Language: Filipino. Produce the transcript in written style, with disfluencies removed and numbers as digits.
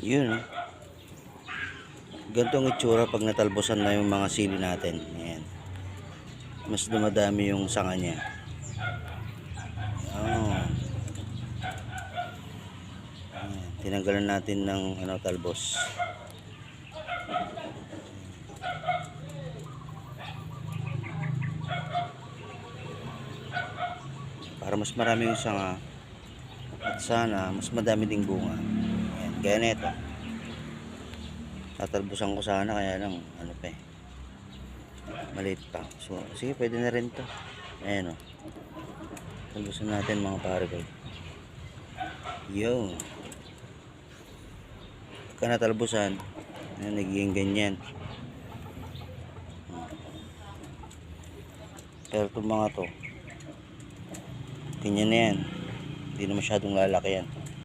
Yun, oh. Ganito ang itsura pag natalbosan na yung mga sili natin. Ayan. Mas dumadami yung sanga niya. Oh. Ayan. Tinanggalan natin ng talbos. Para mas marami yung sanga at sana mas madami ding bunga. Ayan. Gaya nito. Tatalbusan ko sana, kaya lang pa eh, maliit pa. So sige, pwede na rin to. Ayan, oh. Talbusan natin mga pare ko. Yo. Pagka natalbusan, ayan, nagiging ganyan. Pero itong mga to, ganyan na yan. Hindi na masyadong lalaki yan.